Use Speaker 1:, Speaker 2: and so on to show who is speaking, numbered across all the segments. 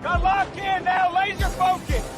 Speaker 1: Got locked in now, laser focus.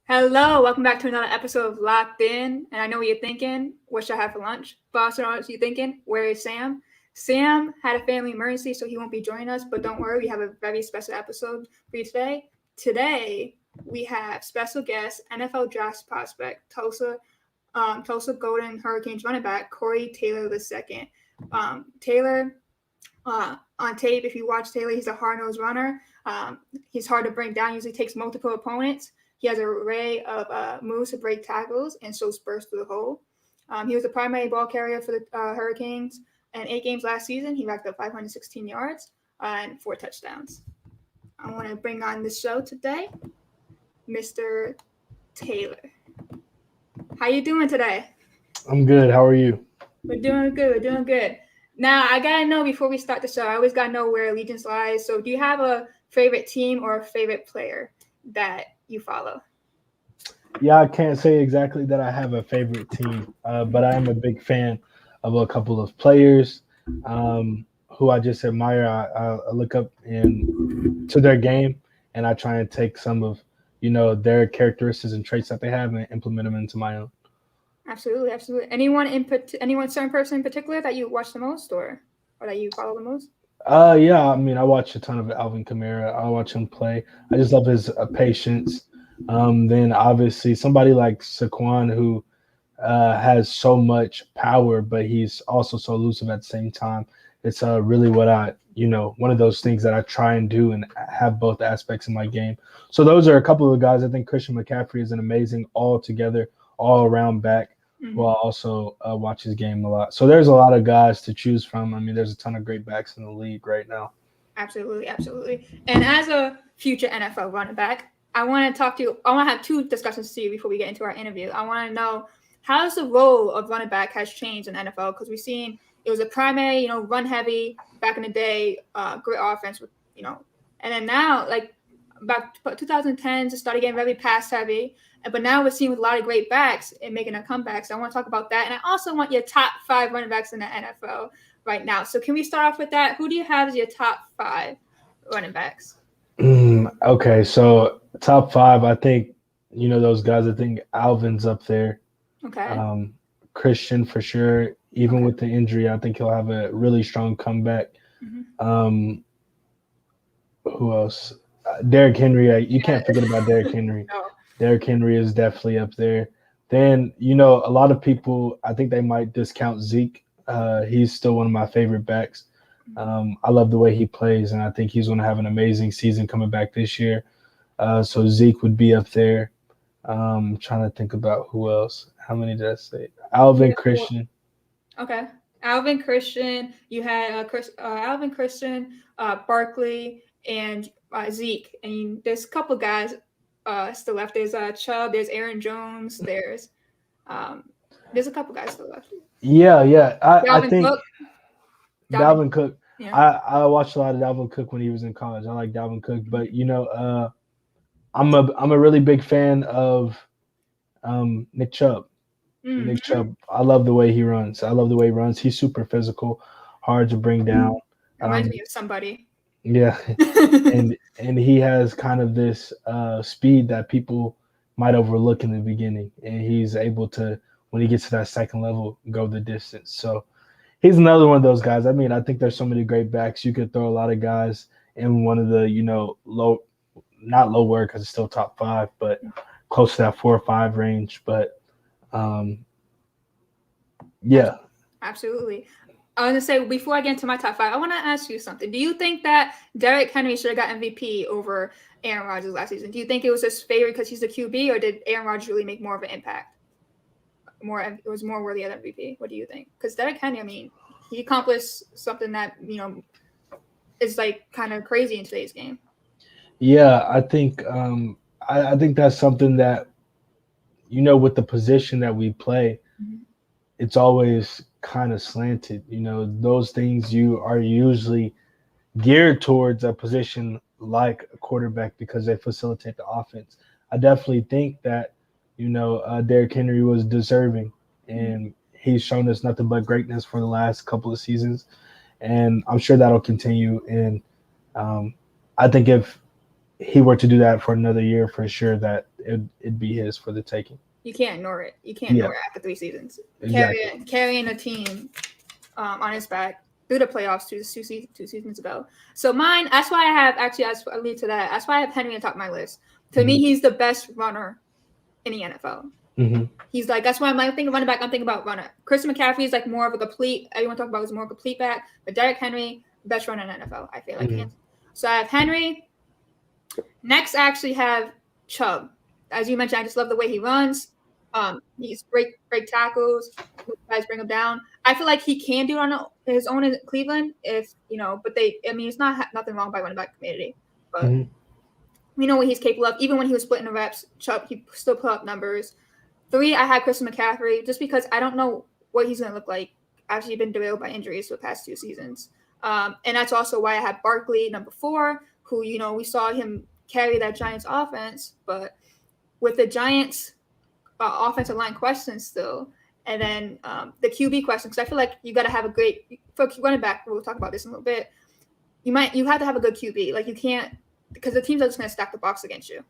Speaker 2: Hello, welcome back to another episode of Locked In. And I know what you're thinking. What should I have for lunch? Boss, what you thinking? Where is Sam? Sam had a family emergency, so he won't be joining us. But don't worry, we have a very special episode for you today. Today, we have special guest, NFL draft prospect, Tulsa Golden Hurricanes running back, Corey Taylor II. Taylor, on tape, if you watch Taylor, he's a hard-nosed runner. He's hard to bring down, usually takes multiple opponents. He has an array of moves to break tackles and shows burst through the hole. He was the primary ball carrier for the Hurricanes. In 8 games last season, he racked up 516 yards and 4 touchdowns. I want to bring on the show today, Mr. Taylor. How you doing today?
Speaker 3: I'm good. How are you?
Speaker 2: We're doing good. Now, I got to know before we start the show, I always got to know where allegiance lies. So do you have a favorite team or a favorite player that you follow?
Speaker 3: Yeah, I can't say exactly that I have a favorite team, but I am a big fan of a couple of players who I just admire. I look up to their game, and I try and take some of their characteristics and traits that they have and implement them into my own.
Speaker 2: Absolutely. Anyone certain person in particular that you watch the most, or that you follow the most?
Speaker 3: Yeah, I mean, I watch a ton of Alvin Kamara. I watch him play. I just love his patience. Then obviously somebody like Saquon, who has so much power, but he's also so elusive at the same time. It's really what one of those things that I try and do and have both aspects in my game. So those are a couple of guys. I think Christian McCaffrey is an amazing all-around back.
Speaker 2: Mm-hmm.
Speaker 3: Who I also watch his game a lot. So there's a lot of guys to choose from. I mean, there's a ton of great backs in the league right now.
Speaker 2: Absolutely. And as a future NFL running back, I want to talk to you. I want to have 2 discussions to you before we get into our interview. I want to know how's the role of running back has changed in NFL, because we've seen it was a primary, run heavy back in the day, great offense with, and then now like about 2010s it started getting very pass heavy. But now we're seeing with a lot of great backs and making a comeback. So I want to talk about that. And I also want your top 5 running backs in the NFL right now. So can we start off with that? Who do you have as your top 5 running backs?
Speaker 3: Okay, so top 5, I think, those guys. I think Alvin's up there.
Speaker 2: Okay.
Speaker 3: Christian for sure. Even with the injury, I think he'll have a really strong comeback.
Speaker 2: Mm-hmm.
Speaker 3: Who else? Derrick Henry. You can't forget about Derrick Henry.
Speaker 2: No.
Speaker 3: Derrick Henry is definitely up there. Then, a lot of people, I think they might discount Zeke. He's still one of my favorite backs. I love the way he plays, and I think he's going to have an amazing season coming back this year. So Zeke would be up there. I'm trying to think about who else. How many did I say? Alvin, Christian.
Speaker 2: Okay. Alvin, Christian. You had Alvin, Christian, Barkley, and Zeke. And there's a couple guys still left. There's Chubb, there's Aaron Jones, there's a couple guys still left.
Speaker 3: Yeah. I think
Speaker 2: Cook.
Speaker 3: Dalvin Cook.
Speaker 2: Yeah.
Speaker 3: I watched a lot of Dalvin Cook when he was in college. I like Dalvin Cook, but I'm a really big fan of Nick Chubb.
Speaker 2: Mm-hmm.
Speaker 3: Nick Chubb. I love the way he runs. He's super physical, hard to bring down.
Speaker 2: Reminds me of somebody.
Speaker 3: Yeah. and he has kind of this speed that people might overlook in the beginning, and he's able to, when he gets to that second level, go the distance. So he's another one of those guys. I mean, I think there's so many great backs. You could throw a lot of guys in one of the not lower because it's still top 5, but close to that 4 or 5 range. But yeah,
Speaker 2: absolutely. I was going to say, before I get into my top 5, I want to ask you something. Do you think that Derrick Henry should have got MVP over Aaron Rodgers last season? Do you think it was his favorite because he's the QB, or did Aaron Rodgers really make more of an impact? It was more worthy of MVP. What do you think? Because Derrick Henry, I mean, he accomplished something that, is like kind of crazy in today's game.
Speaker 3: Yeah, I think I think that's something that with the position that we play, it's always kind of slanted. Those things you are usually geared towards a position like a quarterback because they facilitate the offense. I definitely think that, Derrick Henry was deserving, and he's shown us nothing but greatness for the last couple of seasons. And I'm sure that'll continue. And I think if he were to do that for another year, for sure, that it'd be his for the taking.
Speaker 2: You can't ignore it. You can't ignore it after 3 seasons.
Speaker 3: Exactly.
Speaker 2: Carrying a team on his back through the playoffs two seasons ago. So mine, that's why I have actually, as I lead to that, that's why I have Henry on top of my list. To me, he's the best runner in the NFL. He's like, that's why I'm thinking running back, I'm thinking about runner. Christian McCaffrey is like more of a complete, everyone talk about is more complete back, but Derrick Henry, best runner in the NFL, I feel like. So I have Henry. Next, I actually have Chubb. As you mentioned, I just love the way he runs. He's great tackles. Guys bring him down. I feel like he can do it on his own in Cleveland if, but it's nothing wrong by running back community. But we know what he's capable of. Even when he was splitting the reps, Chubb, he still put up numbers. 3, I had Christian McCaffrey just because I don't know what he's going to look like after he's been derailed by injuries for the past 2 seasons. And that's also why I had Barkley, number 4, who, we saw him carry that Giants offense, but with the Giants offensive line questions still, and then the QB question, because I feel like you got to have a great for running back. We'll talk about this in a little bit. You have to have a good QB. Like you can't, because the teams are just going to stack the box against you.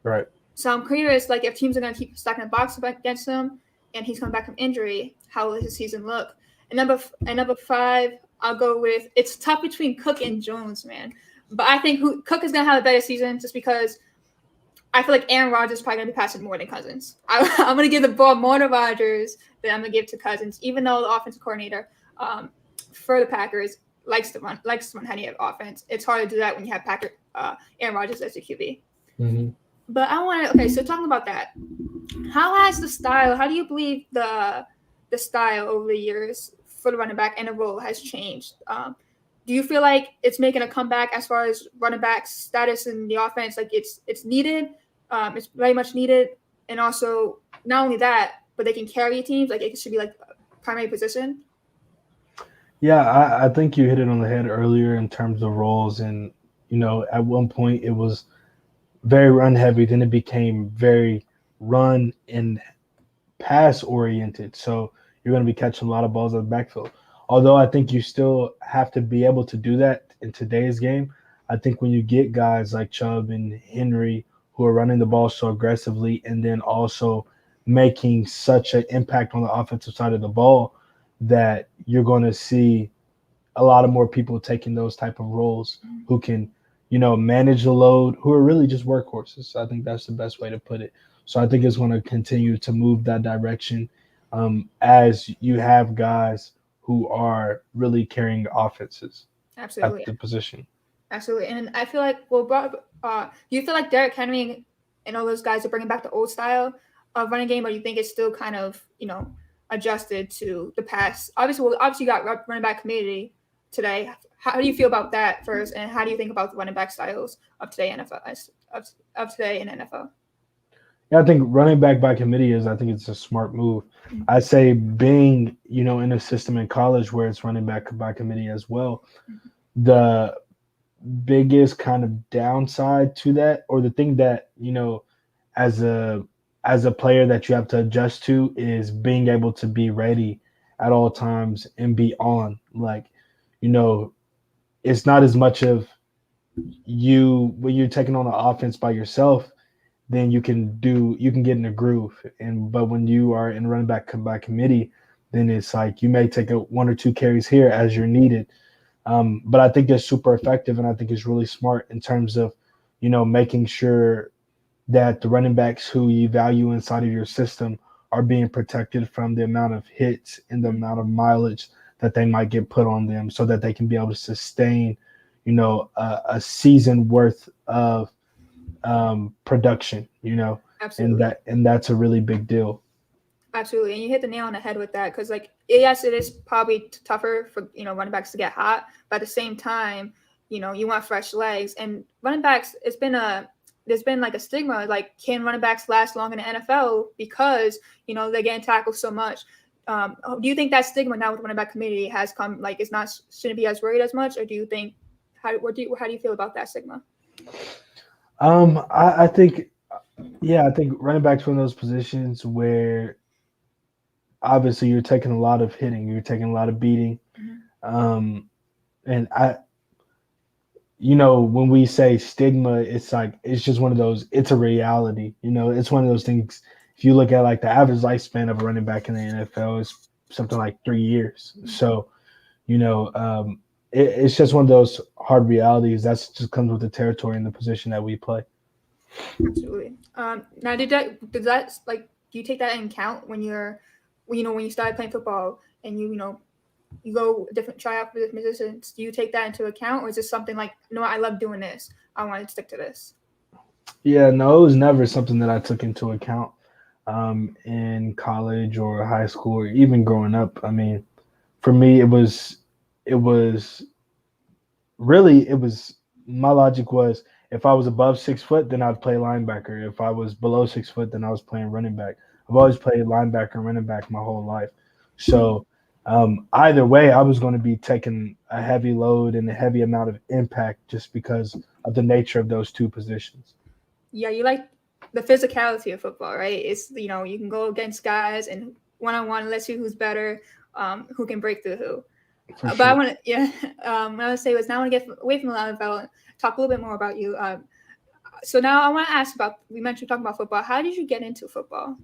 Speaker 3: Right.
Speaker 2: So I'm curious, like if teams are going to keep stacking the box against him, and he's coming back from injury, how will his season look? And number 5, I'll go with. It's tough between Cook and Jones, man. But I think Cook is going to have a better season just because I feel like Aaron Rodgers is probably going to be passing more than Cousins. I'm going to give the ball more to Rodgers than I'm going to give to Cousins, even though the offensive coordinator for the Packers likes to run heavy offense. It's hard to do that when you have Aaron Rodgers as your QB. But I want to – okay, so talking about that, how do you believe the style over the years for the running back and the role has changed? Do you feel like it's making a comeback as far as running back status in the offense? Like it's needed, it's very much needed, and also not only that, but they can carry teams. Like it should be like a primary position.
Speaker 3: Yeah, I think you hit it on the head earlier in terms of roles, and at one point it was very run heavy, then it became very run and pass oriented. So you're going to be catching a lot of balls out of the backfield. Although I think you still have to be able to do that in today's game. I think when you get guys like Chubb and Henry who are running the ball so aggressively and then also making such an impact on the offensive side of the ball, that you're going to see a lot of more people taking those type of roles who can, manage the load, who are really just workhorses. I think that's the best way to put it. So I think it's going to continue to move that direction as you have guys who are really carrying offenses at the position.
Speaker 2: Absolutely. And I feel like, do you feel like Derrick Henry and all those guys are bringing back the old style of running game, or do you think it's still kind of, adjusted to the past? Obviously you got running back community today. How do you feel about that first, and how do you think about the running back styles of today NFL of today in NFL?
Speaker 3: Yeah, I think running back by committee I think it's a smart move. I say being, in a system in college where it's running back by committee as well, the biggest kind of downside to that, or the thing that, as a player that you have to adjust to, is being able to be ready at all times and be on. Like, it's not as much of you when you're taking on the offense by yourself, then you can get in a groove. But when you are in running back by committee, then it's like you may take 1 or 2 carries here as you're needed. But I think it's super effective, and I think it's really smart in terms of, making sure that the running backs who you value inside of your system are being protected from the amount of hits and the amount of mileage that they might get put on them, so that they can be able to sustain, a season worth of production,
Speaker 2: Absolutely.
Speaker 3: and that's a really big deal.
Speaker 2: Absolutely. And you hit the nail on the head with that, because yes, it is probably tougher for running backs to get hot, but at the same time, you want fresh legs. And running backs, it's been a there's been like a stigma, like can running backs last long in the NFL because, you know, they're getting tackled so much. Do you think that stigma now with the running back community has come, like it's not, shouldn't be as worried as much, or do you think, how do you feel about that stigma?
Speaker 3: I think, yeah, I think running back's one of those positions where obviously you're taking a lot of hitting, you're taking a lot of beating. Um, and when we say stigma, it's like, it's just one of those, it's a reality. It's one of those things. If you look at like the average lifespan of a running back in the NFL is something like 3 years. So, it's just one of those hard realities that's just comes with the territory and the position that we play.
Speaker 2: Absolutely. Now, does that like, do you take that in account when you started playing football and you go different tryout for different positions? Do you take that into account, or is this something like, no, I love doing this, I want to stick to this?
Speaker 3: Yeah, no, it was never something that I took into account in college or high school or even growing up. I mean, for me, it was my logic was, if I was above 6 foot, then I'd play linebacker. If I was below 6 foot, then I was playing running back. I've always played linebacker and running back my whole life. So either way, I was going to be taking a heavy load and a heavy amount of impact just because of the nature of those two positions.
Speaker 2: Yeah, you like the physicality of football, right? It's, you can go against guys and one-on-one, let's see who's better, who can break through who. But
Speaker 3: Sure.
Speaker 2: I want to, what I would say was, now I want to get away from the NFL and talk a little bit more about you. So now I want to ask about, we mentioned talking about football. How did you get into football?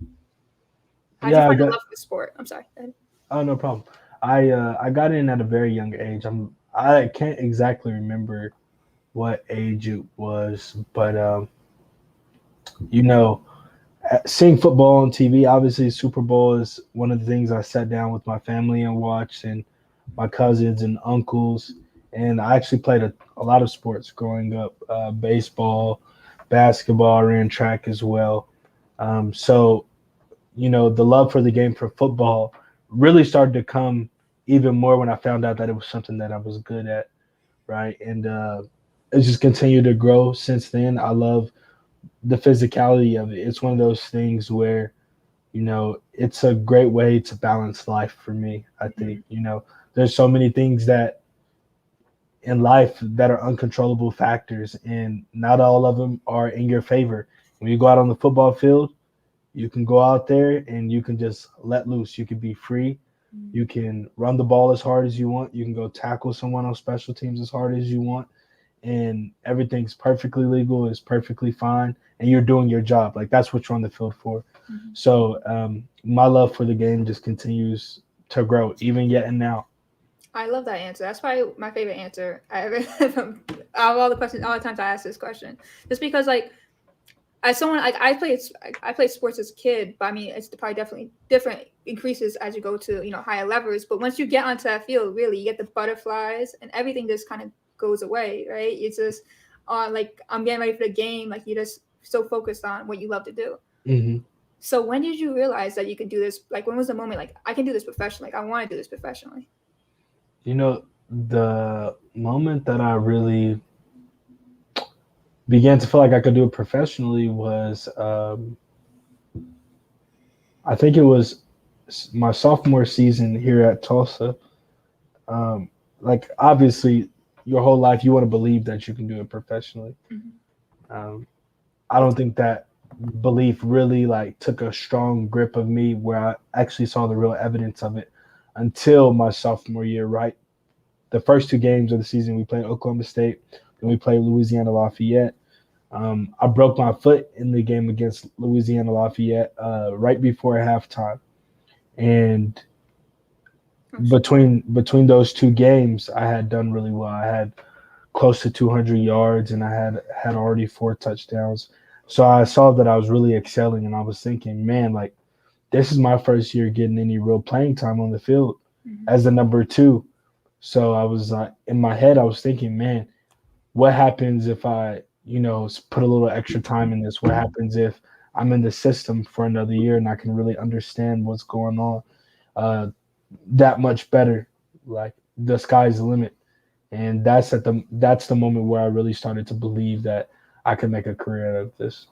Speaker 2: How did you find a love for the sport? I'm sorry. Go ahead.
Speaker 3: Oh, no problem. I got in at a very young age. I can't exactly remember what age it was, but seeing football on TV, obviously Super Bowl is one of the things I sat down with my family and watched, and my cousins and uncles. And I actually played a lot of sports growing up, baseball, basketball, I ran track as well. So, the love for the game for football really started to come even more when I found out that it was something that I was good at, right? And it's just continued to grow since then. I love the physicality of it. It's one of those things where, it's a great way to balance life for me. I think, there's so many things that in life that are uncontrollable factors, and not all of them are in your favor. When you go out on the football field, you can go out there and you can just let loose. You can be free. You can run the ball as hard as you want. You can go tackle someone on special teams as hard as you want. And everything's perfectly legal, is perfectly fine, and you're doing your job. Like, that's what you're on the field for. So my love for the game just continues to grow, even yet and now.
Speaker 2: I love that answer. That's probably my favorite answer I ever from all the times I asked this question. Just because, like, as someone, like, I played sports as a kid, but I mean, it's probably definitely different increases as you go to higher levels. But once you get onto that field, really, you get the butterflies and everything just kind of goes away, right? It's just like, I'm getting ready for the game. Like, you're just so focused on what you love to do.
Speaker 3: Mm-hmm.
Speaker 2: So when did you realize that you could do this? Like, when was the moment, like, I can do this professionally? Like, I want to do this professionally.
Speaker 3: The moment that I really began to feel like I could do it professionally was, I think it was my sophomore season here at Tulsa. Like, obviously, your whole life you want to believe that you can do it professionally. I don't think that belief really like took a strong grip of me where I actually saw the real evidence of it until my sophomore year, right? The first 2 games of the season, we played Oklahoma State, then we played Louisiana Lafayette. I broke my foot in the game against Louisiana Lafayette right before halftime. And between those 2 games, I had done really well. I had close to 200 yards, and I had already 4 touchdowns. So I saw that I was really excelling, and I was thinking, man, like, this is my first year getting any real playing time on the field as the number 2. So I was in my head, I was thinking, man, what happens if I, put a little extra time in this? What happens if I'm in the system for another year and I can really understand what's going on that much better? Like, the sky's the limit. And that's the moment where I really started to believe that I can make a career out of this.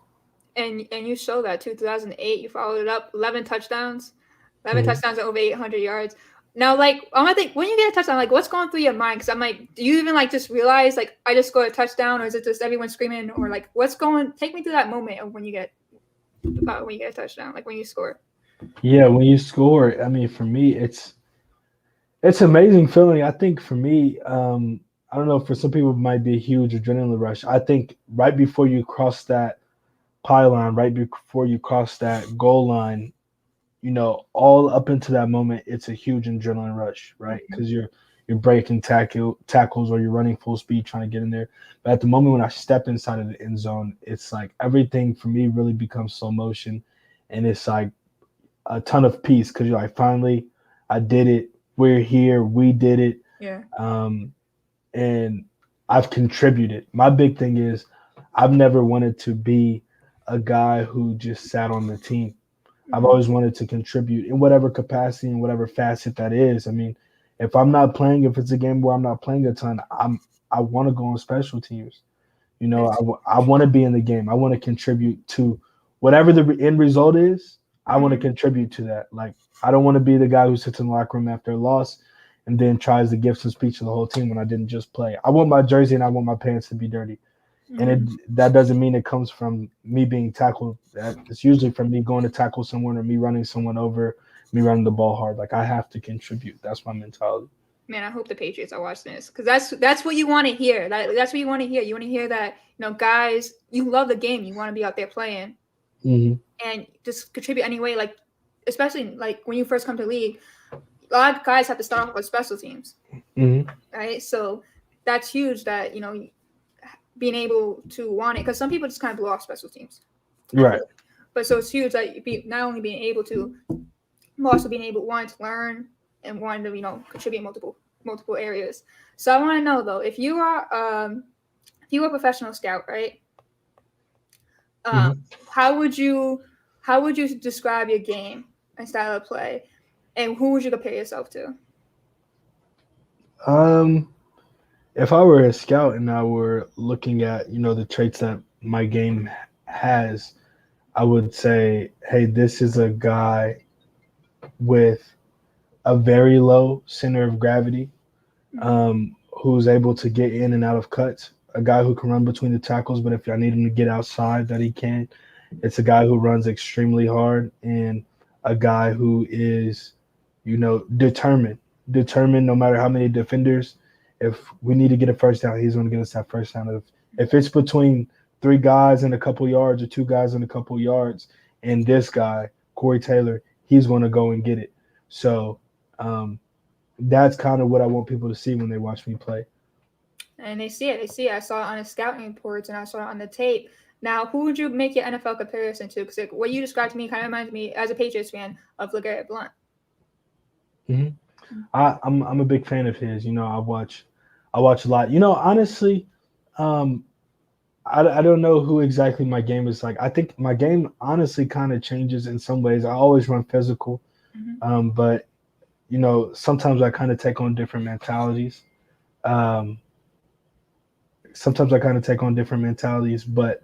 Speaker 2: And you show that too. 2008, you followed it up, 11 touchdowns, 11
Speaker 3: Mhm.
Speaker 2: touchdowns and over 800 yards. Now, like, I'm gonna think when you get a touchdown, like, what's going through your mind? Because I'm like, do you even like just realize like I just scored a touchdown, or is it just everyone screaming, or like what's going? Take me through that moment of when you get a touchdown, like when you score.
Speaker 3: Yeah, when you score, I mean, for me, it's an amazing feeling. I think for me, I don't know, for some people it might be a huge adrenaline rush. I think right before you cross that pylon, right before you cross that goal line, all up into that moment, it's a huge adrenaline rush, right? Because you're breaking tackles or you're running full speed trying to get in there. But at the moment when I step inside of the end zone, it's like everything for me really becomes slow motion, and it's like a ton of peace because you're like, finally, I did it. We're here. We did it.
Speaker 2: Yeah.
Speaker 3: Um, and I've contributed. My big thing is I've never wanted to be a guy who just sat on the team. I've always wanted to contribute in whatever capacity and whatever facet that is. I mean, if I'm not playing, if it's a game where I'm not playing a ton, I want to go on special teams. I want to be in the game. I want to contribute to whatever the end result is. I want to contribute to that. Like, I don't want to be the guy who sits in the locker room after a loss and then tries to give some speech to the whole team when I didn't just play. I want my jersey and I want my pants to be dirty. And that doesn't mean it comes from me being tackled. It's usually from me going to tackle someone or me running someone over, me running the ball hard. Like, I have to contribute. That's my mentality.
Speaker 2: Man, I hope the Patriots are watching this because that's what you want to hear. That's what you want to hear. You want to hear that, guys, you love the game. You want to be out there playing and just contribute anyway. Like, especially like when you first come to the league, a lot of guys have to start off with special teams, right? So that's huge that being able to want it, because some people just kind of blow off special teams,
Speaker 3: Right.
Speaker 2: but so it's huge that not only being able to, but also being able to learn and wanting to contribute multiple areas. So I want to know though, if you are a professional scout, right? How would you describe your game and style of play, and who would you compare yourself to?
Speaker 3: If I were a scout and I were looking at, the traits that my game has, I would say, hey, this is a guy with a very low center of gravity, who's able to get in and out of cuts, a guy who can run between the tackles, but if I need him to get outside, that he can. It's a guy who runs extremely hard and a guy who is, determined no matter how many defenders. If we need to get a first down, he's going to get us that first down. If it's between three guys and a couple yards or two guys and a couple yards and this guy, Corey Taylor, he's going to go and get it. So that's kind of what I want people to see when they watch me play.
Speaker 2: And they see it. I saw it on the scouting reports and I saw it on the tape. Now, who would you make your NFL comparison to? Because what you described to me kind of reminds me, as a Patriots fan, of LeGarrette Blount.
Speaker 3: I'm a big fan of his. I watch a lot. Honestly, I don't know who exactly my game is like. I think my game honestly kind of changes in some ways. I always run physical, but sometimes I kind of take on different mentalities. But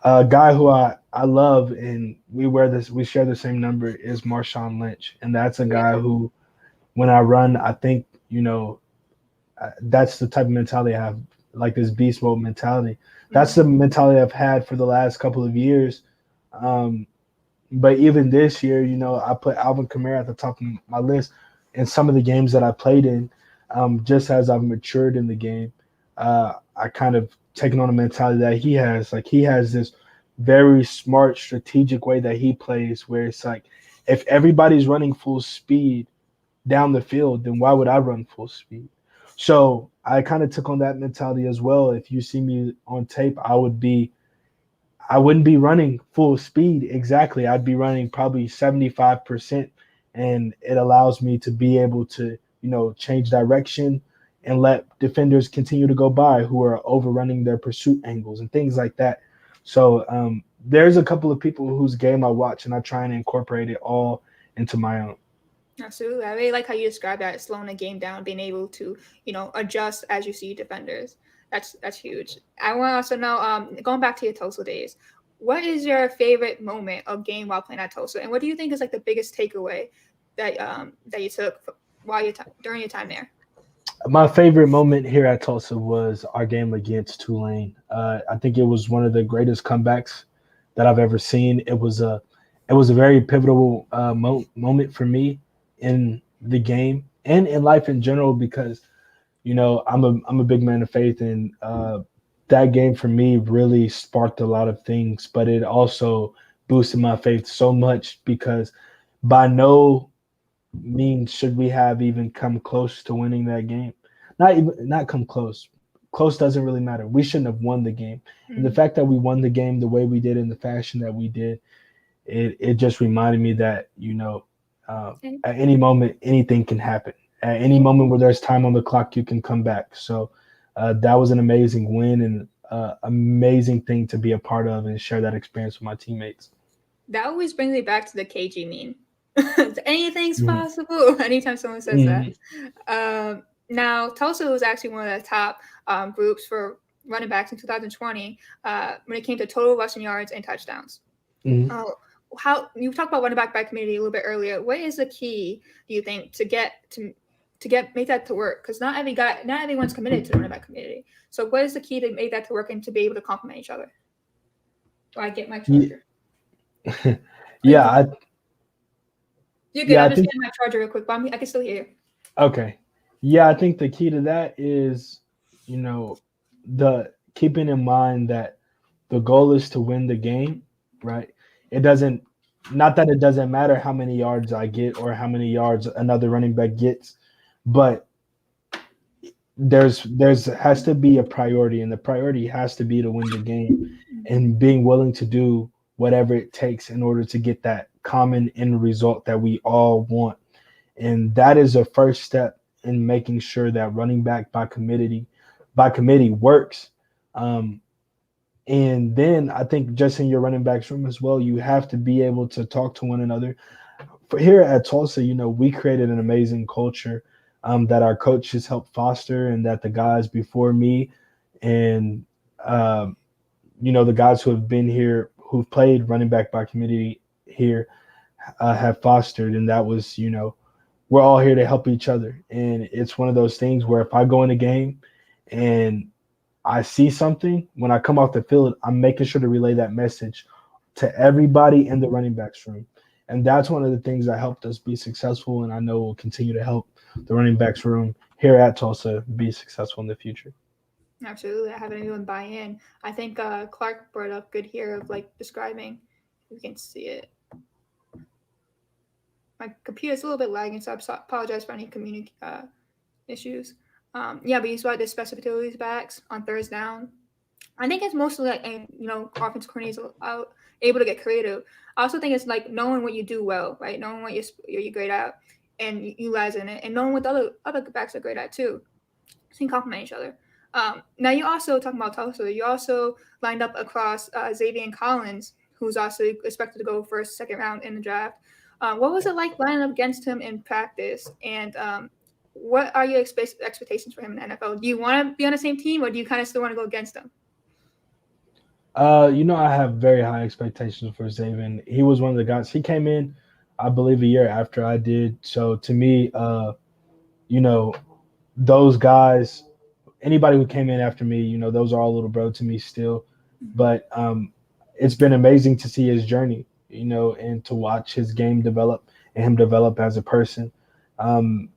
Speaker 3: a guy who I love and we share the same number is Marshawn Lynch, and that's a guy who, when I run, I think that's the type of mentality I have, like this beast mode mentality. That's the mentality I've had for the last couple of years. But even this year, I put Alvin Kamara at the top of my list in some of the games that I played in. Just as I've matured in the game, I kind of taken on a mentality that he has. Like, he has this very smart, strategic way that he plays, where it's like, if everybody's running full speed down the field, then why would I run full speed? So I kind of took on that mentality as well. If you see me on tape, I wouldn't be running full speed exactly. I'd be running probably 75%, and it allows me to be able to, change direction and let defenders continue to go by who are overrunning their pursuit angles and things like that. So there's a couple of people whose game I watch and I try and incorporate it all into my own.
Speaker 2: Absolutely. I really like how you describe that, slowing the game down, being able to, adjust as you see defenders. That's huge. I want to also know, going back to your Tulsa days, what is your favorite moment of game while playing at Tulsa, and what do you think is like the biggest takeaway that you took while during your time there?
Speaker 3: My favorite moment here at Tulsa was our game against Tulane. I think it was one of the greatest comebacks that I've ever seen. It was a very pivotal moment for me in the game and in life in general because I'm a big man of faith, and that game for me really sparked a lot of things. But it also boosted my faith so much because by no means should we have even come close to winning that game. Not come close. Close doesn't really matter. We shouldn't have won the game. And the
Speaker 2: Mm-hmm.
Speaker 3: fact that we won the game the way we did in the fashion that we did, it just reminded me that at any moment anything can happen. At any moment where there's time on the clock, you can come back. So that was an amazing win and amazing thing to be a part of and share that experience with my teammates.
Speaker 2: That always brings me back to the KG meme. Anything's
Speaker 3: Mhm.
Speaker 2: possible. Anytime someone says that.
Speaker 3: Mhm.
Speaker 2: Now, Tulsa was actually one of the top groups for running backs in 2020 when it came to total rushing yards and touchdowns.
Speaker 3: Mhm.
Speaker 2: Uh, how you talked about running back by committee a little bit earlier. What is the key, do you think, to make that to work? Because not everyone's committed to the running back community. So, what is the key to make that to work and to be able to complement each other? Or I get my
Speaker 3: Ye-
Speaker 2: charger.
Speaker 3: Yeah,
Speaker 2: You could
Speaker 3: yeah, I think
Speaker 2: understand my charger real quick, but I can still hear you.
Speaker 3: okay. Yeah, I think the key to that is, you know, the keeping in mind that the goal is to win the game, right? It doesn't not that it doesn't matter how many yards I get or how many yards another running back gets, but there's has to be a priority, and the priority has to be to win the game and being willing to do whatever it takes in order to get that common end result that we all want. And that is a first step in making sure that running back by committee works. Um, and then I think just in your running backs room as well, you have to be able to talk to one another. For here at Tulsa, we created an amazing culture that our coaches helped foster, and that the guys before me and um, the guys who have been here, who've played running back by committee here, have fostered. And that was, we're all here to help each other. And it's one of those things where if I go in a game and I see something, when I come off the field, I'm making sure to relay that message to everybody in the running backs room. And that's one of the things that helped us be successful. And I know will continue to help the running backs room here at Tulsa be successful in the future.
Speaker 2: Absolutely, having everyone buy in. I think Clark brought up good here of like describing. We can see it. My computer's a little bit lagging, so I apologize for any issues. Yeah, but he's about the specificity backs on thirds down. I think it's mostly like, offensive coordinators are able to get creative. I also think it's like knowing what you do well, right? Knowing what you're great at and utilizing it, and knowing what the other backs are great at too. So you can complement each other. Now you also talking about Tulsa. You also lined up across Xavier Collins, who's also expected to go first, second round in the draft. What was it like lining up against him in practice? And what are your expectations for him in the NFL? Do you want to be on the same team, or do you kind of still want to go against him?
Speaker 3: I have very high expectations for Zaven. He was one of the guys. He came in, I believe, a year after I did. So to me, you know, those guys, anybody who came in after me, those are all little bro to me still. But it's been amazing to see his journey, and to watch his game develop and him develop as a person. Um,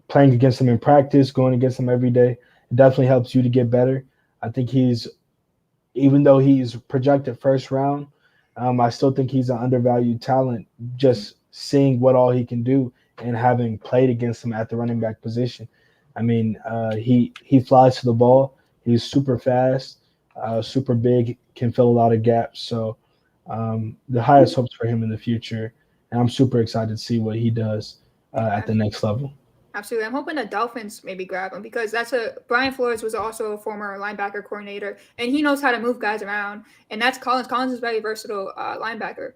Speaker 3: Playing against him in practice, going against him every day, it definitely helps you to get better. I think even though he's projected first round, I still think he's an undervalued talent. Just seeing what all he can do and having played against him at the running back position, I mean, he flies to the ball. He's super fast, super big, can fill a lot of gaps. So the highest hopes for him in the future, and I'm super excited to see what he does at the next level.
Speaker 2: Absolutely. I'm hoping the Dolphins maybe grab him because Brian Flores was also a former linebacker coordinator, and he knows how to move guys around. And that's Collins. Collins is a very versatile linebacker.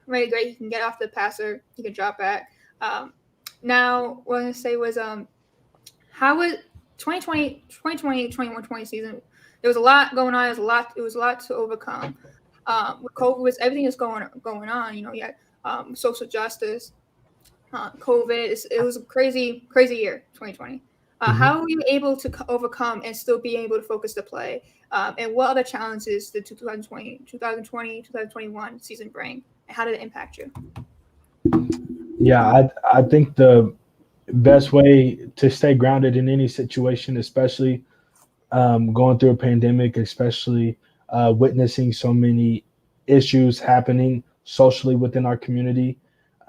Speaker 2: Very great. He can get off the passer. He can drop back. Now, what I was going to say was, how would 2020, 21-20 season, there was a lot going on. It was a lot to overcome. With COVID, with everything that's going on, you had social justice, COVID. It was a crazy year, 2020. How were you able to overcome and still be able to focus to play? And what other challenges did 2021 season bring? And how did it impact you?
Speaker 3: Yeah, I think the best way to stay grounded in any situation, especially going through a pandemic, especially witnessing so many issues happening socially within our community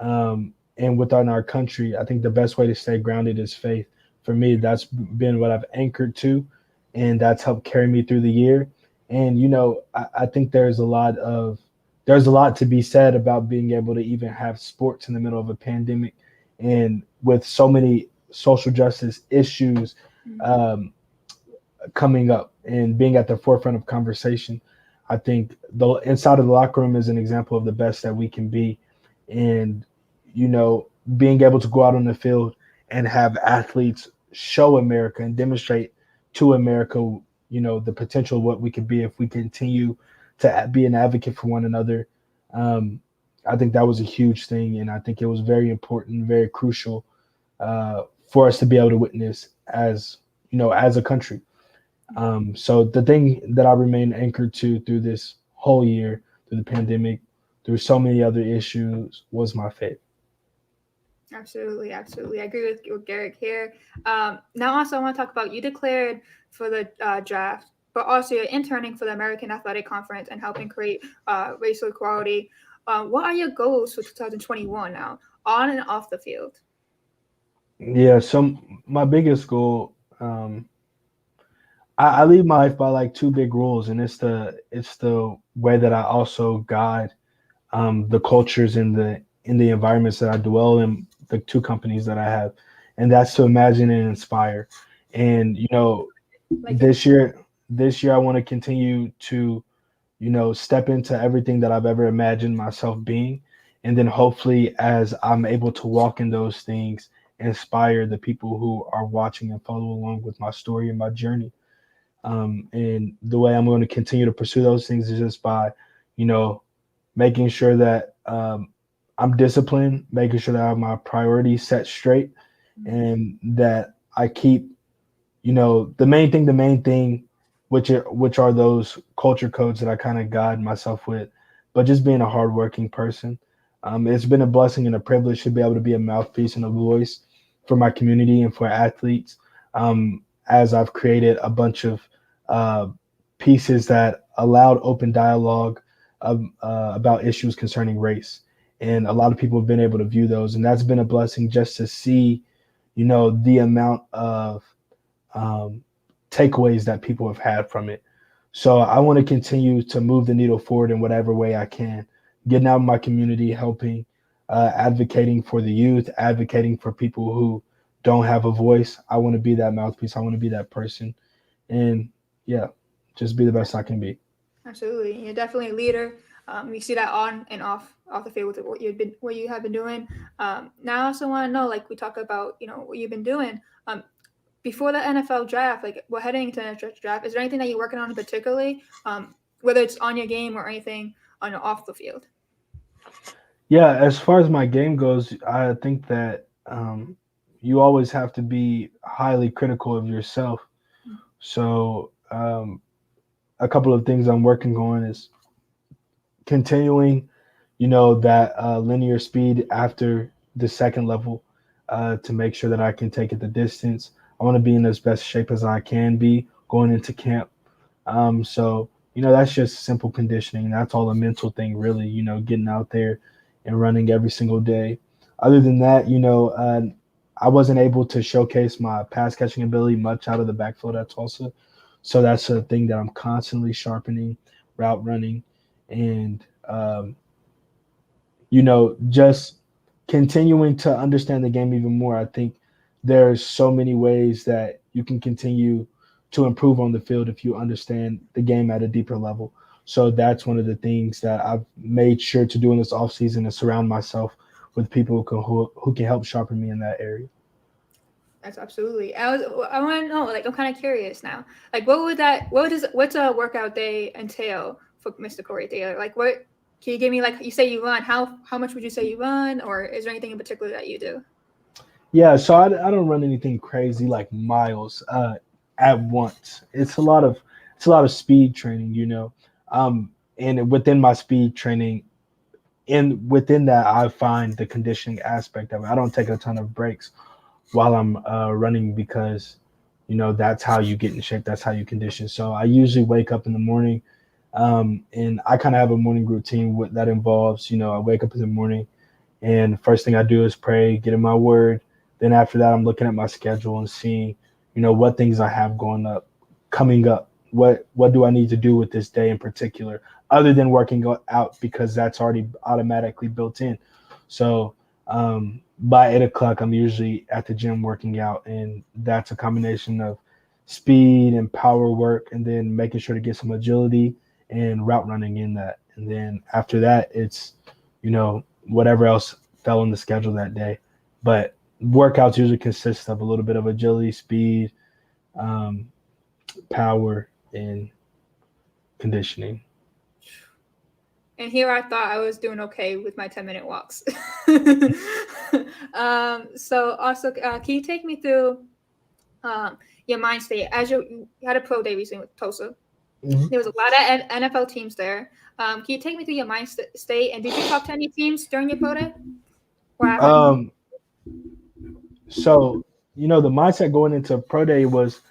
Speaker 3: and within our country. I think the best way to stay grounded is faith. For me, that's been what I've anchored to, and that's helped carry me through the year. And I think there's a lot to be said about being able to even have sports in the middle of a pandemic, and with so many social justice issues coming up and being at the forefront of conversation. I think the inside of the locker room is an example of the best that we can be. And, being able to go out on the field and have athletes show America and demonstrate to America, the potential of what we could be if we continue to be an advocate for one another. I think that was a huge thing. And I think it was very important, very crucial for us to be able to witness as a country. So the thing that I remain anchored to through this whole year, through the pandemic, through so many other issues, was my faith.
Speaker 2: Absolutely. I agree with Garrick here. Now also I want to talk about, you declared for the draft, but also you're interning for the American Athletic Conference and helping create racial equality. What are your goals for 2021 now, on and off the field?
Speaker 3: Yeah, so my biggest goal, I lead my life by like two big rules, and it's the way that I also guide the cultures in the environments that I dwell in, the two companies that I have, and that's to imagine and inspire. And this year I want to continue to step into everything that I've ever imagined myself being, and then hopefully as I'm able to walk in those things, inspire the people who are watching and follow along with my story and my journey. And the way I'm going to continue to pursue those things is just by, making sure that I'm disciplined, making sure that I have my priorities set straight, and that I keep, the main thing, which are those culture codes that I kind of guide myself with, but just being a hardworking person. It's been a blessing and a privilege to be able to be a mouthpiece and a voice for my community and for athletes. As I've created a bunch of pieces that allowed open dialogue about issues concerning race. And a lot of people have been able to view those. And that's been a blessing just to see, the amount of takeaways that people have had from it. So I want to continue to move the needle forward in whatever way I can, getting out in my community, helping, advocating for the youth, advocating for people who don't have a voice. I want to be that mouthpiece. I want to be that person. And just be the best I can be.
Speaker 2: Absolutely. You're definitely a leader. We see that on and off the field with what you have been doing. Now I also want to know, like we talk about, what you've been doing before the NFL draft, like we're heading to the NFL draft. Is there anything that you're working on particularly, whether it's on your game or anything on or off the field?
Speaker 3: Yeah, as far as my game goes, I think that you always have to be highly critical of yourself. So a couple of things I'm working on is continuing, that linear speed after the second level to make sure that I can take it the distance. I want to be in as best shape as I can be going into camp. So, that's just simple conditioning. That's all a mental thing, really, getting out there and running every single day. Other than that, I wasn't able to showcase my pass catching ability much out of the backfield at Tulsa. So that's a thing that I'm constantly sharpening, route running, and, just continuing to understand the game even more. I think there's so many ways that you can continue to improve on the field if you understand the game at a deeper level. So that's one of the things that I've made sure to do in this offseason, is surround myself with people who can help sharpen me in that area.
Speaker 2: That's absolutely. I want to know. Like, I'm kind of curious now. Like, what's a workout day entail for Mr. Corey Taylor? Like, what can you give me? Like, you say you run. How much would you say you run, or is there anything in particular that you do?
Speaker 3: Yeah, so I don't run anything crazy like miles at once. It's a lot of speed training, and within my speed training, within that, I find the conditioning aspect of it. I don't take a ton of breaks while I'm running because that's how you get in shape. That's how you condition. So I usually wake up in the morning, and I kind of have a morning routine that involves I wake up in the morning, and first thing I do is pray, get in my word. Then after that, I'm looking at my schedule and seeing what things I have coming up. What do I need to do with this day in particular, other than working out, because that's already automatically built in. So by 8 o'clock, I'm usually at the gym working out, and that's a combination of speed and power work, and then making sure to get some agility and route running in that. And then after that, it's whatever else fell on the schedule that day. But workouts usually consist of a little bit of agility, speed, um, power, and conditioning.
Speaker 2: And here I thought I was doing okay with my 10-minute walks. So also, can you take me through your mind state as you had a pro day recently with Tulsa?
Speaker 3: Mhm.
Speaker 2: There was a lot of NFL teams there. Can you take me through your mind state? And did you talk to any teams during your pro day? What happened?
Speaker 3: Um, so the mindset going into pro day was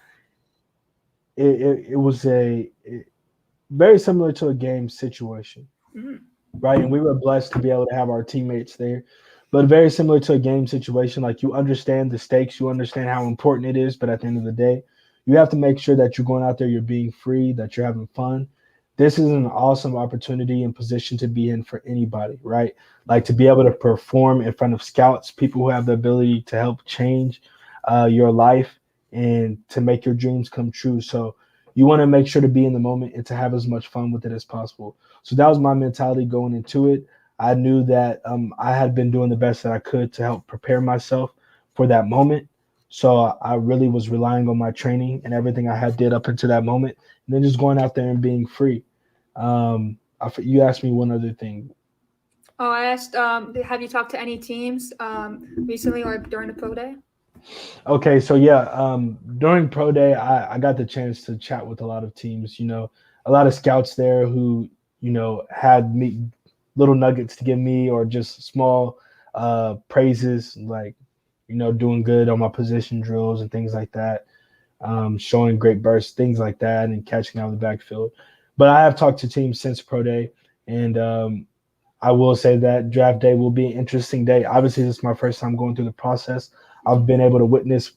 Speaker 3: it was very similar to a game situation,
Speaker 2: Mm,
Speaker 3: right? And we were blessed to be able to have our teammates there, but very similar to a game situation. Like, you understand the stakes, you understand how important it is, but at the end of the day, you have to make sure that you're going out there, you're being free, that you're having fun. This is an awesome opportunity and position to be in for anybody, right? Like, to be able to perform in front of scouts, people who have the ability to help change your life and to make your dreams come true. So you want to make sure to be in the moment and to have as much fun with it as possible. So that was my mentality going into it. I knew that I had been doing the best that I could to help prepare myself for that moment. So I really was relying on my training and everything I had did up until that moment, and then just going out there and being free. You asked me one other thing.
Speaker 2: Oh, I asked, have you talked to any teams recently or during the pro day?
Speaker 3: Okay, so yeah, during pro day, I got the chance to chat with a lot of teams. A lot of scouts there who had me little nuggets to give me, or just small praises, like doing good on my position drills and things like that, showing great bursts, things like that, and catching out of the backfield. But I have talked to teams since pro day, and I will say that draft day will be an interesting day. Obviously, this is my first time going through the process. I've been able to witness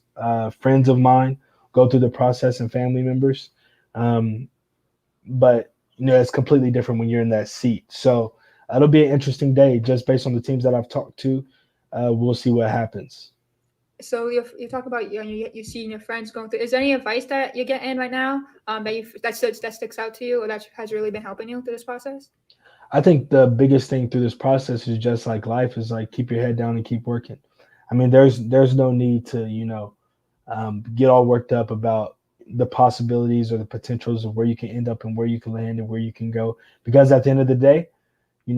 Speaker 3: friends of mine go through the process and family members. But it's completely different when you're in that seat. So it'll be an interesting day just based on the teams that I've talked to. We'll see what happens.
Speaker 2: So you talk about you seeing your friends going through. Is there any advice that you're getting right now that sticks out to you, or that has really been helping you through this process?
Speaker 3: I think the biggest thing through this process is just like life is like, keep your head down and keep working. I mean, there's no need to get all worked up about the possibilities or the potentials of where you can end up and where you can land and where you can go, because at the end of the day,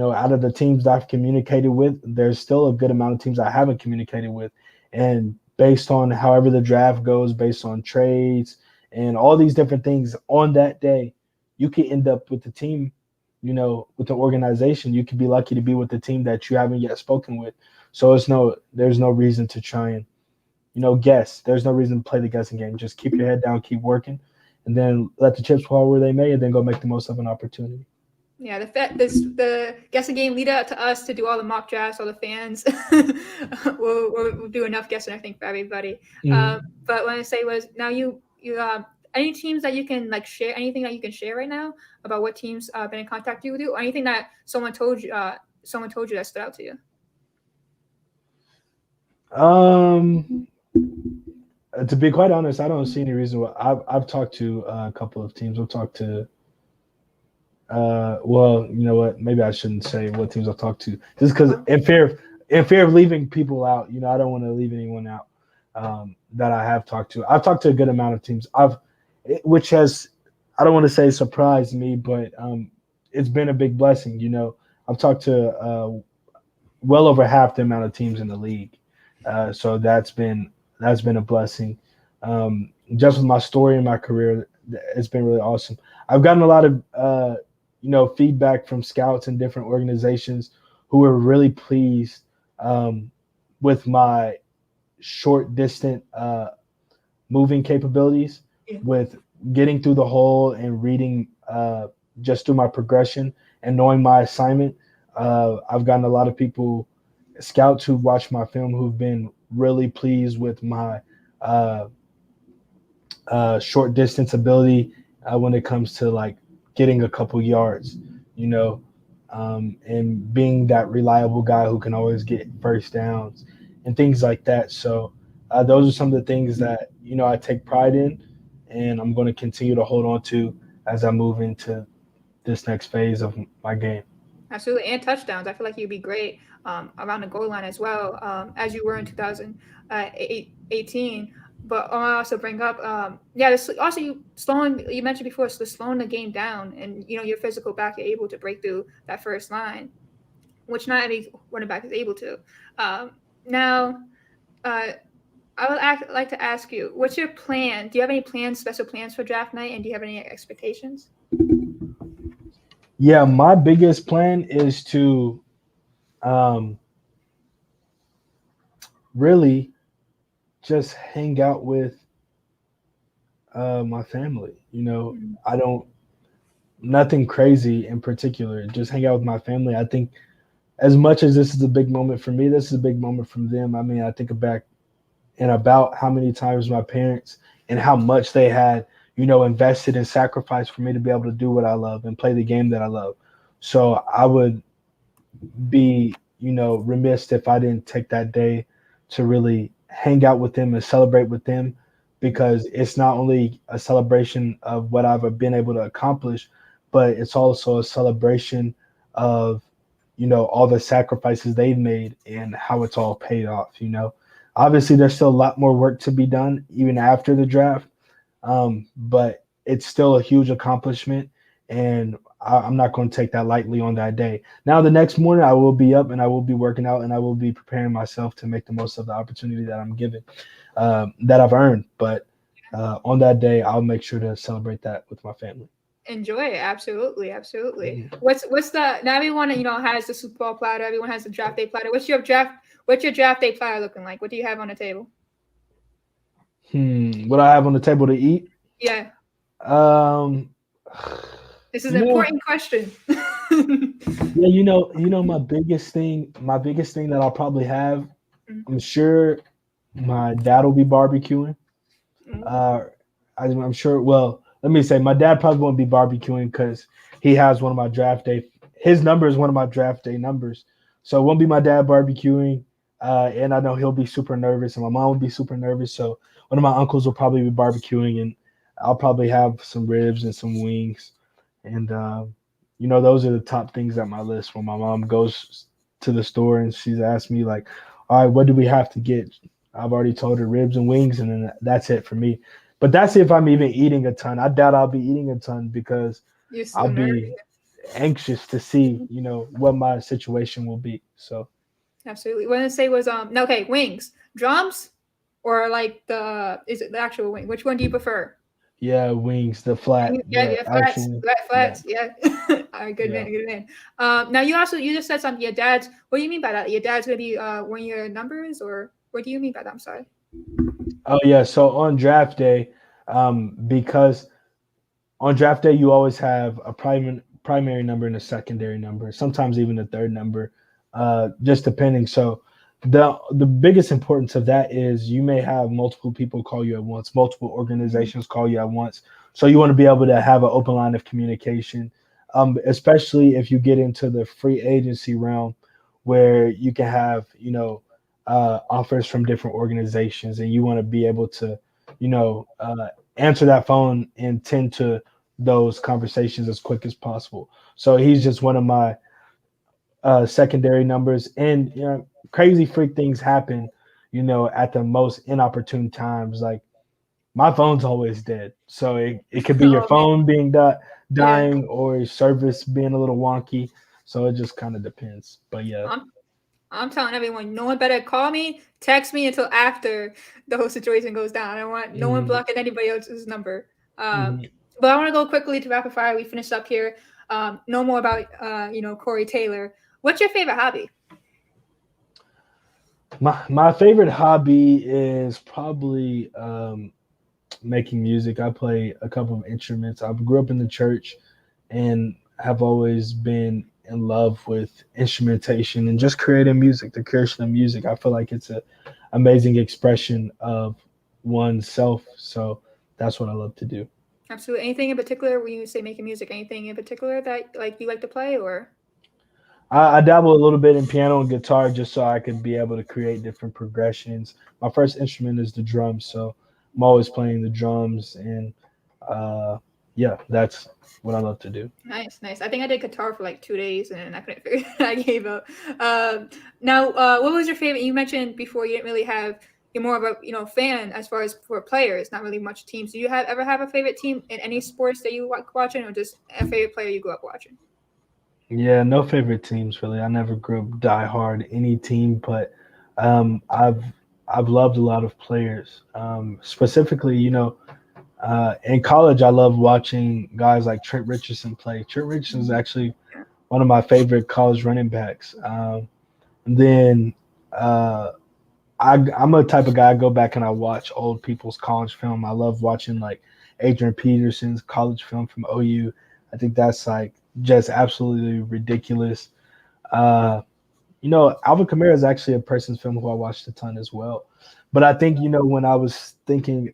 Speaker 3: out of the teams that I've communicated with, there's still a good amount of teams I haven't communicated with. And based on however the draft goes, based on trades and all these different things on that day, you can end up with the team, with the organization. You could be lucky to be with the team that you haven't yet spoken with. So there's no reason to try and, guess. There's no reason to play the guessing game. Just keep your head down, keep working, and then let the chips fall where they may, and then go make the most of an opportunity.
Speaker 2: Yeah, the guessing game lead up to us to do all the mock drafts, all the fans. we'll do enough guessing, I think, for everybody.
Speaker 3: Mhm.
Speaker 2: But what I say was, now you any teams that you can like share, anything that you can share right now about what teams been in contact with you, or anything that someone told you that stood out to you.
Speaker 3: Um, to be quite honest, I don't see any reason why. I've talked to a couple of teams. I've talked to well, you know what? Maybe I shouldn't say what teams I've talked to, just because in fear of leaving people out. I don't want to leave anyone out. that I have talked to. I've talked to a good amount of teams. Which has, I don't want to say surprised me, but it's been a big blessing. I've talked to well over half the amount of teams in the league, so that's been a blessing. Just with my story and my career, it's been really awesome. I've gotten a lot of feedback from scouts and different organizations who were really pleased with my short distance moving capabilities, with getting through the hole and reading just through my progression and knowing my assignment. I've gotten a lot of people, scouts who've watched my film, who've been really pleased with my short distance ability when it comes to like getting a couple yards, and being that reliable guy who can always get first downs and things like that. So those are some of the things that, I take pride in, and I'm going to continue to hold on to as I move into this next phase of my game.
Speaker 2: Absolutely. And touchdowns. I feel like you'd be great around the goal line as well, as you were in 2018. But I also bring up, also you mentioned before, so slowing the game down, and, your physical back, you're able to break through that first line, which not every running back is able to. Now, I would like to ask you, what's your plan? Do you have any plans, special plans for draft night, and do you have any expectations?
Speaker 3: Yeah, my biggest plan is to really just hang out with my family. Nothing crazy in particular, just hang out with my family. I think as much as this is a big moment for me, this is a big moment from them. I mean, I think back and about how many times my parents and how much they had, invested and sacrificed for me to be able to do what I love and play the game that I love. So I would be, remiss if I didn't take that day to really hang out with them and celebrate with them, because it's not only a celebration of what I've been able to accomplish, but it's also a celebration of, all the sacrifices they've made and how it's all paid off. Obviously there's still a lot more work to be done even after the draft. But it's still a huge accomplishment, and I'm not going to take that lightly on that day. Now, the next morning I will be up and I will be working out and I will be preparing myself to make the most of the opportunity that I'm given, that I've earned. But on that day, I'll make sure to celebrate that with my family.
Speaker 2: Enjoy it. Absolutely. What's the, now everyone, has the Super Bowl platter. Everyone has the draft day platter. What's your draft day platter looking like? What do you have on the table?
Speaker 3: What I have on the table to eat?
Speaker 2: Yeah. This is an important question.
Speaker 3: Yeah, my biggest thing that I'll probably have, I'm sure my dad will be barbecuing. I'm sure, well, let me say my dad probably won't be barbecuing because he has one of my draft day. His number is one of my draft day numbers. So it won't be my dad barbecuing. And I know he'll be super nervous and my mom will be super nervous. So one of my uncles will probably be barbecuing, and I'll probably have some ribs and some wings. And, those are the top things at my list. When my mom goes to the store and she's asked me like, all right, what do we have to get? I've already told her ribs and wings, and then that's it for me. But that's if I'm even eating a ton. I doubt I'll be eating a ton because I'll be anxious to see, what my situation will be. So.
Speaker 2: Absolutely. What I say was, okay, wings, drums, or like is it the actual wing? Which one do you prefer?
Speaker 3: Yeah, wings, the flat.
Speaker 2: Flats. Yeah. All right, good man. Now you just said something. Your dad's. What do you mean by that? Your dad's gonna be one of your numbers, or what do you mean by that? I'm sorry.
Speaker 3: Oh yeah. So on draft day, because on draft day you always have a primary number and a secondary number, sometimes even a third number, just depending. So the biggest importance of that is you may have multiple people call you at once, multiple organizations call you at once. So you want to be able to have an open line of communication, especially if you get into the free agency realm where you can have, offers from different organizations, and you want to be able to, answer that phone and tend to those conversations as quick as possible. So he's just one of my secondary numbers. And crazy freak things happen, at the most inopportune times. Like my phone's always dead. So it could be your
Speaker 2: Oh man,
Speaker 3: phone being
Speaker 2: yeah.
Speaker 3: dying or your service being a little wonky. So it just kind of depends. But yeah.
Speaker 2: I'm I'm telling everyone, no one better call me, text me until after the whole situation goes down. I don't want no one
Speaker 3: Mhm,
Speaker 2: blocking anybody else's number. Um,
Speaker 3: mhm.
Speaker 2: but I want to go quickly to rapid fire. We finished up here. No more about Corey Taylor. What's your favorite hobby?
Speaker 3: My favorite hobby is probably making music. I play a couple of instruments. I grew up in the church and have always been in love with instrumentation and just creating music, the creation of music. I feel like it's an amazing expression of oneself. So that's what I love to do.
Speaker 2: Absolutely. Anything in particular when you say making music? Anything in particular that like you like to play or?
Speaker 3: I dabble a little bit in piano and guitar just so I could be able to create different progressions. My first instrument is the drums, so I'm always playing the drums, and uh, yeah, that's what I love to do.
Speaker 2: Nice, nice. I think I did guitar for like 2 days and I couldn't figure it. I gave up. Now, what was your favorite? You mentioned before you didn't really have. You're more of a fan as far as for players, not really much teams. Do you ever have a favorite team in any sports that you like watching, or just a favorite player you grew up watching?
Speaker 3: Yeah, no favorite teams really. I never grew up die hard any team, but I've loved a lot of players. Specifically, in college, I love watching guys like Trent Richardson play. Trent Richardson is actually
Speaker 2: Yeah.
Speaker 3: one of my favorite college running backs. And then I'm a type of guy. I go back and I watch old people's college film. I love watching like Adrian Peterson's college film from OU. I think that's like just absolutely ridiculous. Uh, Alvin Kamara is actually a person's film who I watched a ton as well. But I think when I was thinking,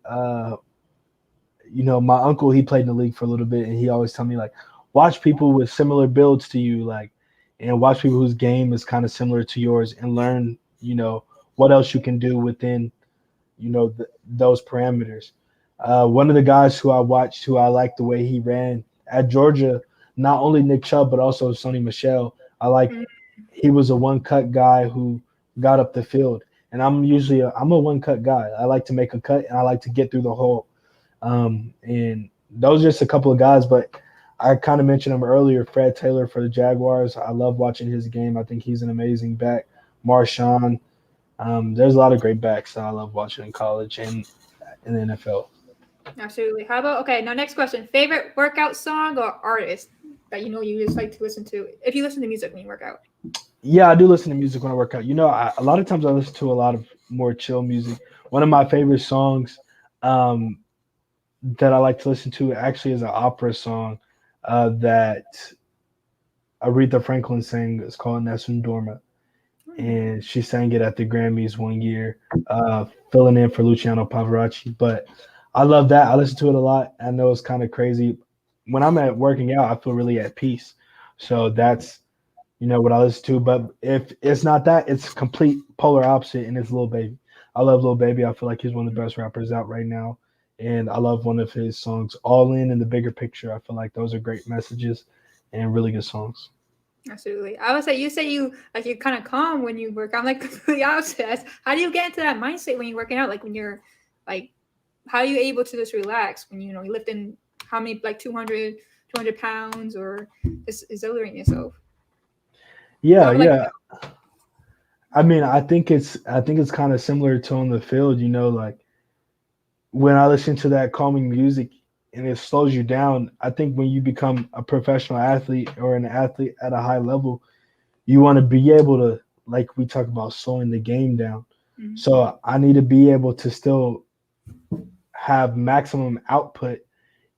Speaker 3: my uncle he played in the league for a little bit, and he always tell me like, watch people with similar builds to you, like, and watch people whose game is kind of similar to yours, and learn, what else you can do within, those parameters. One of the guys who I watched, who I liked the way he ran at Georgia, not only Nick Chubb but also Sonny Michel. I like
Speaker 2: Mm,
Speaker 3: he was a one cut guy who got up the field, and I'm a one cut guy. I like to make a cut and I like to get through the hole. And those are just a couple of guys, but I kind of mentioned him earlier, Fred Taylor for the Jaguars. I love watching his game. I think he's an amazing back. Marshawn. There's a lot of great backs that I love watching in college and in the NFL.
Speaker 2: absolutely. How about okay? Now, next question: favorite workout song or artist that you just like to listen to? If you listen to music when you work out.
Speaker 3: Yeah, I do listen to music when I work out. A lot of times I listen to a lot of more chill music. One of my favorite songs um, that I like to listen to actually is an opera song that Aretha Franklin sang. It's called Nessun Dorma, and she sang it at the Grammys one year, filling in for Luciano Pavarotti. But I love that. I listen to it a lot. I know it's kind of crazy. When I'm at working out, I feel really at peace. So that's what I listen to. But if it's not that, it's complete polar opposite, and it's Lil Baby. I love Lil Baby. I feel like he's one of the best rappers out right now. And I love one of his songs, All In and The Bigger Picture. I feel like those are great messages and really good songs.
Speaker 2: Absolutely. I would say you you're kind of calm when you work. I'm like completely opposite. How do you get into that mindset when you're working out? Like when you're like, how are you able to just relax when you're lifting how many like 200 pounds or just exhilarating yourself? So
Speaker 3: Yeah,
Speaker 2: I would like to
Speaker 3: yeah. I mean, I think it's kind of similar to on the field, like when I listen to that calming music and it slows you down. I think when you become a professional athlete or an athlete at a high level, you want to be able to, like we talk about, slowing the game down.
Speaker 2: know.
Speaker 3: So I need to be able to still have maximum output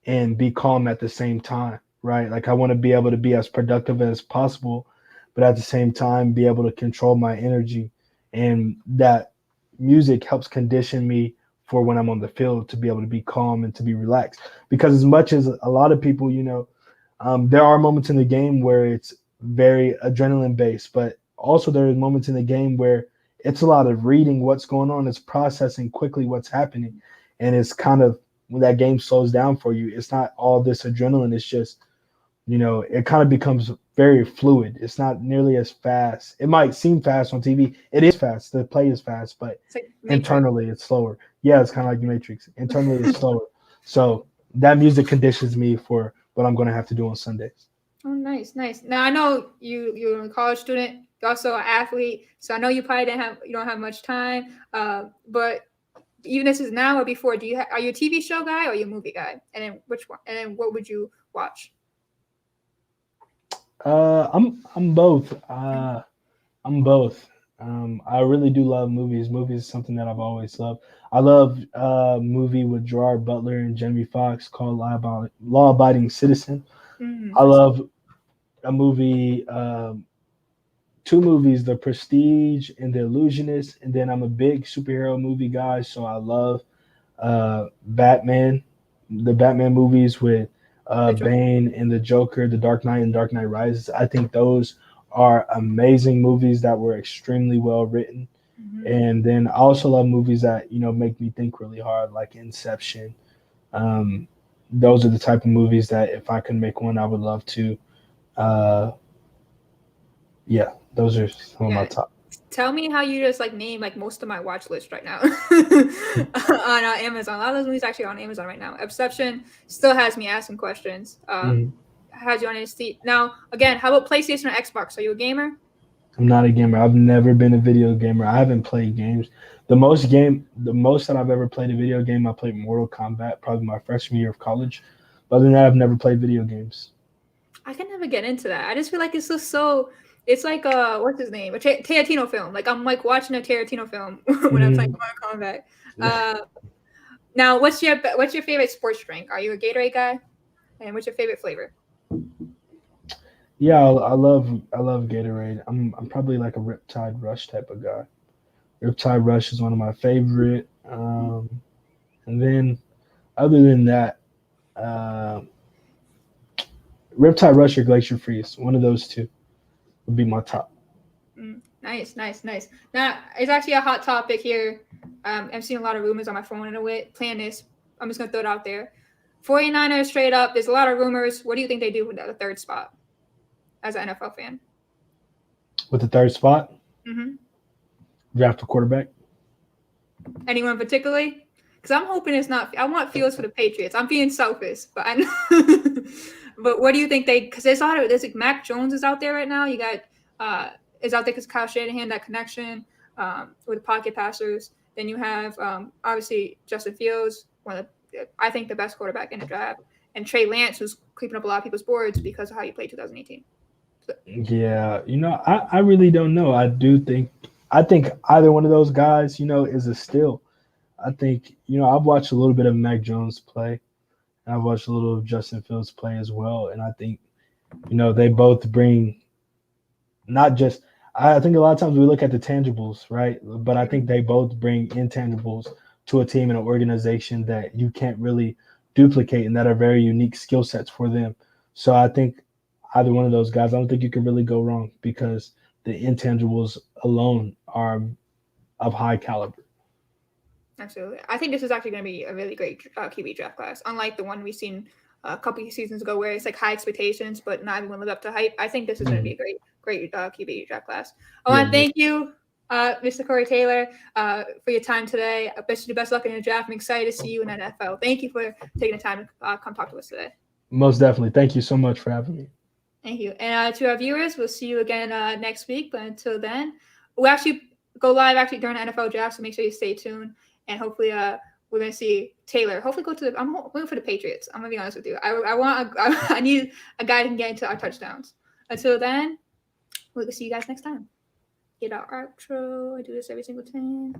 Speaker 3: and be calm at the same time, right? Like I want to be able to be as productive as possible, but at the same time be able to control my energy. And that music helps condition me for when I'm on the field to be able to be calm and to be relaxed. Because as much as a lot of people, there are moments in the game where it's very adrenaline based, but also there are moments in the game where it's a lot of reading what's going on, it's processing quickly what's happening, and it's kind of when that game slows down for you, it's not all this adrenaline. It's just, it kind of becomes very fluid. It's not nearly as fast. It might seem fast on TV. It is fast. The play is fast, but
Speaker 2: It's like
Speaker 3: internally it's slower. Yeah, it's kind of like the Matrix. Internally it's slower. So that music conditions me for what I'm going to have to do on Sundays.
Speaker 2: Oh, nice. Now I know you're a college student. You're also an athlete, so I know you probably don't have much time. But even this is now or before, are you a TV show guy or are you a movie guy? And then which one? And then what would you watch?
Speaker 3: I'm both. I'm both. I really do love movies. Movies is something that I've always loved. I love a movie with Gerard Butler and Jamie Foxx called Law Abiding Citizen. I love a movie, two movies, The Prestige and The Illusionist. And then I'm a big superhero movie guy, so I love Batman, the Batman movies with Bane and the Joker, The Dark Knight and Dark Knight Rises. I think those are amazing movies that were extremely well written. And then I also love movies that, make me think really hard, like Inception. Those are the type of movies that if I could make one, I would love to. Those are some of my top.
Speaker 2: Tell me how you just name most of my watch list right now on Amazon. A lot of those movies actually are on Amazon right now. Inception still has me asking questions. Has you on his seat. Now, again, how about PlayStation or Xbox? Are you a gamer?
Speaker 3: I'm not a gamer. I've never been a video gamer. I haven't played games. The most that I've ever played a video game, I played Mortal Kombat, probably my freshman year of college. But other than that, I've never played video games. I
Speaker 2: can never get into that. I just feel like it's just so. It's like what's his name? A Tarantino film. I'm watching a Tarantino film when I'm playing Mortal Kombat. Now, what's your favorite sports drink? Are you a Gatorade guy? And what's your favorite flavor?
Speaker 3: Yeah, I love Gatorade. I'm probably like a Riptide Rush type of guy. Riptide Rush is one of my favorite. And then other than that, Riptide Rush or Glacier Freeze, one of those two would be my top.
Speaker 2: Nice. Now, it's actually a hot topic here. I'm seeing a lot of rumors on my phone and away. Plan this. I'm just going to throw it out there. 49ers straight up. There's a lot of rumors. What do you think they do with the third spot as an NFL fan?
Speaker 3: With the third spot? Draft a quarterback.
Speaker 2: Anyone particularly? Because I'm hoping it's not. I want Fields for the Patriots. I'm being selfish, but I know. But what do you think because there's Mac Jones is out there right now. You got is out there because Kyle Shanahan, that connection with the pocket passers. Then you have obviously Justin Fields, I think the best quarterback in the draft, and Trey Lance, who's creeping up a lot of people's boards because of how he played 2018. So.
Speaker 3: Yeah, I really don't know. I think either one of those guys, is a steal. I think, I've watched a little bit of Mac Jones play, and I've watched a little of Justin Fields play as well. And I think, they both bring not just – I think a lot of times we look at the tangibles, right? But I think they both bring intangibles to a team and an organization that you can't really duplicate and that are very unique skill sets for them. So I think either one of those guys, I don't think you can really go wrong because the intangibles alone are of high caliber.
Speaker 2: Absolutely. I think this is actually going to be a really great QB draft class, unlike the one we've seen a couple of seasons ago where it's high expectations, but not everyone lived up to hype. I think this is going to be a great QB draft class. I want to thank you, Mr. Corey Taylor, for your time today. I wish you the best luck in the draft. I'm excited to see you in the NFL. Thank you for taking the time to come talk to us today.
Speaker 3: Most definitely. Thank you so much for having me.
Speaker 2: Thank you. And to our viewers, we'll see you again next week. But until then, we'll actually go live during the NFL draft, so make sure you stay tuned. And hopefully we're going to see Taylor. Hopefully I'm waiting for the Patriots. I'm going to be honest with you. I need a guy who can get into our touchdowns. Until then, we'll see you guys next time. Get our outro. I do this every single time.